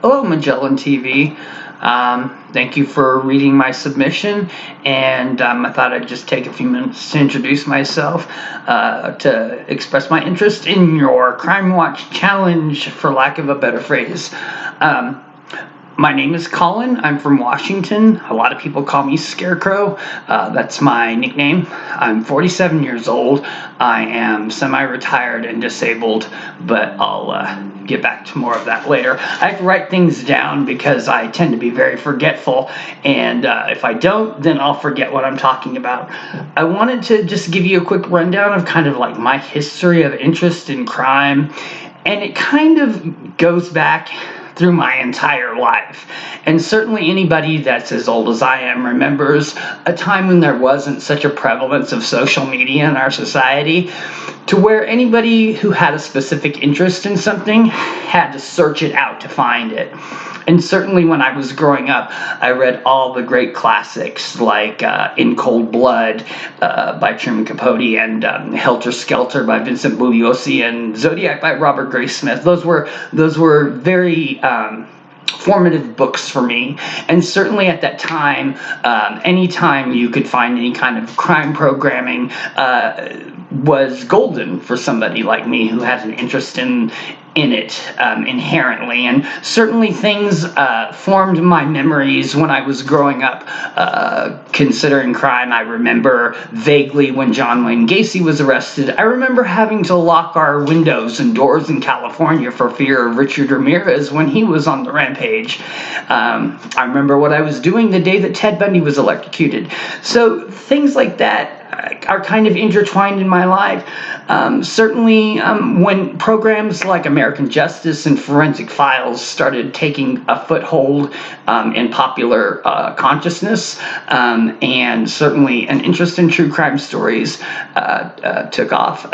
Hello, Magellan TV. Thank you for reading my submission, and I thought I'd just take a few minutes to introduce myself, to express my interest in your Crime Watch challenge, for lack of a better phrase. My name is Colin. I'm from Washington. A lot of people call me Scarecrow. That's my nickname. I'm 47 years old. I am semi-retired and disabled, but I'll get back to more of that later. I have to write things down because I tend to be very forgetful, and if I don't, then I'll forget what I'm talking about. I wanted to just give you a quick rundown of kind of like my history of interest in crime, and it kind of goes back through my entire life. And certainly anybody that's as old as I am remembers a time when there wasn't such a prevalence of social media in our society, to where anybody who had a specific interest in something had to search it out to find it. And certainly when I was growing up, I read all the great classics like In Cold Blood by Truman Capote, and Helter Skelter by Vincent Bugliosi, and Zodiac by Robert Graysmith. Those were very formative books for me, and certainly at that time, anytime you could find any kind of crime programming was golden for somebody like me who has an interest in it inherently. And certainly things formed my memories when I was growing up considering crime. I remember vaguely when John Wayne Gacy was arrested. I remember having to lock our windows and doors in California for fear of Richard Ramirez when he was on the rampage. I remember what I was doing the day that Ted Bundy was electrocuted. So things like that are kind of intertwined in my life. Certainly when programs like American Justice and Forensic Files started taking a foothold in popular consciousness, and certainly an interest in true crime stories took off,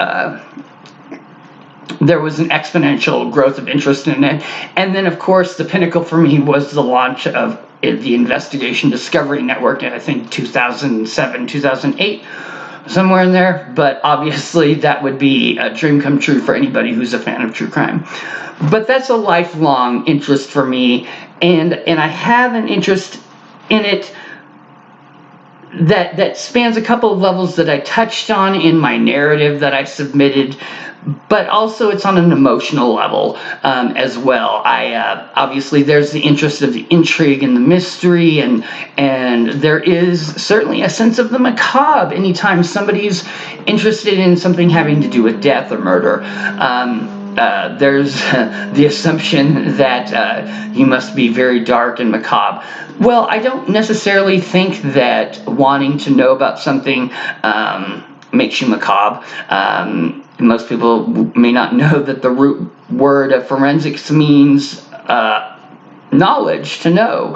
there was an exponential growth of interest in it. And then, of course, the pinnacle for me was the launch of the Investigation Discovery Network in, I think, 2007, 2008, somewhere in there. But obviously that would be a dream come true for anybody who's a fan of true crime. But that's a lifelong interest for me, and I have an interest in it that spans a couple of levels that I touched on in my narrative that I submitted, but also it's on an emotional level as well. Obviously there's the interest of the intrigue and the mystery, and there is certainly a sense of the macabre anytime somebody's interested in something having to do with death or murder. There's the assumption that you must be very dark and macabre. Well, I don't necessarily think that wanting to know about something makes you macabre. Most people may not know that the root word of forensics means knowledge, to know.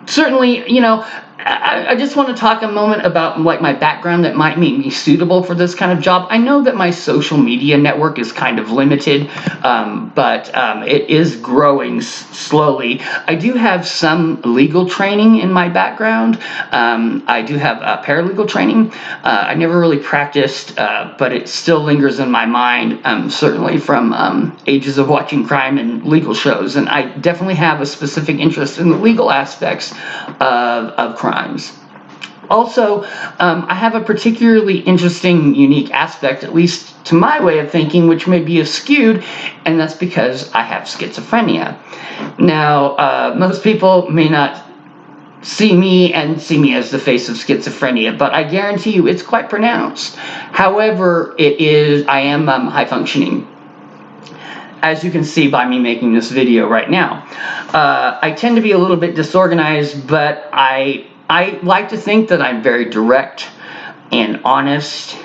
Certainly, you know, I just want to talk a moment about like my background that might make me suitable for this kind of job. I know that my social media network is kind of limited, but it is growing slowly. I do have some legal training in my background. I do have paralegal training. I never really practiced, but it still lingers in my mind, certainly from ages of watching crime and legal shows. And I definitely have a specific interest in the legal aspects of crimes. Also, I have a particularly interesting, unique aspect, at least to my way of thinking, which may be skewed, and that's because I have schizophrenia. Now, most people may not see me as the face of schizophrenia, but I guarantee you it's quite pronounced. However, I am high functioning, as you can see by me making this video right now. I tend to be a little bit disorganized, but I like to think that I'm very direct and honest,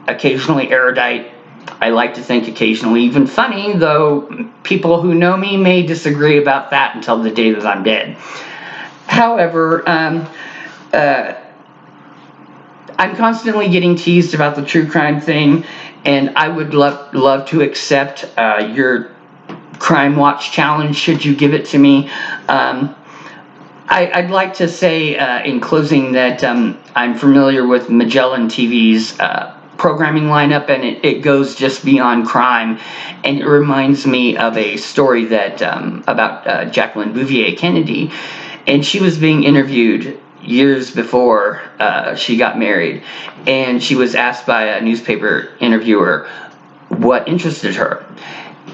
occasionally erudite. I like to think occasionally even funny, though people who know me may disagree about that until the day that I'm dead. However, I'm constantly getting teased about the true crime thing, and I would love to accept your Crime Watch challenge should you give it to me. I'd like to say in closing that I'm familiar with Magellan TV's programming lineup, and it goes just beyond crime. And it reminds me of a story that about Jacqueline Bouvier Kennedy, and she was being interviewed years before she got married, and she was asked by a newspaper interviewer what interested her,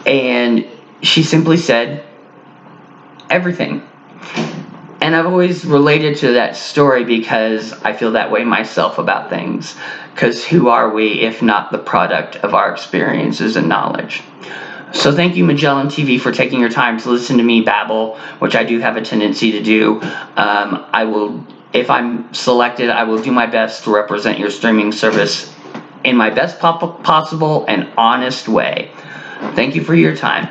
and she simply said, everything. And I've always related to that story because I feel that way myself about things. Because who are we if not the product of our experiences and knowledge? So thank you, Magellan TV, for taking your time to listen to me babble, which I do have a tendency to do. I will, if I'm selected, I will do my best to represent your streaming service in my best possible and honest way. Thank you for your time.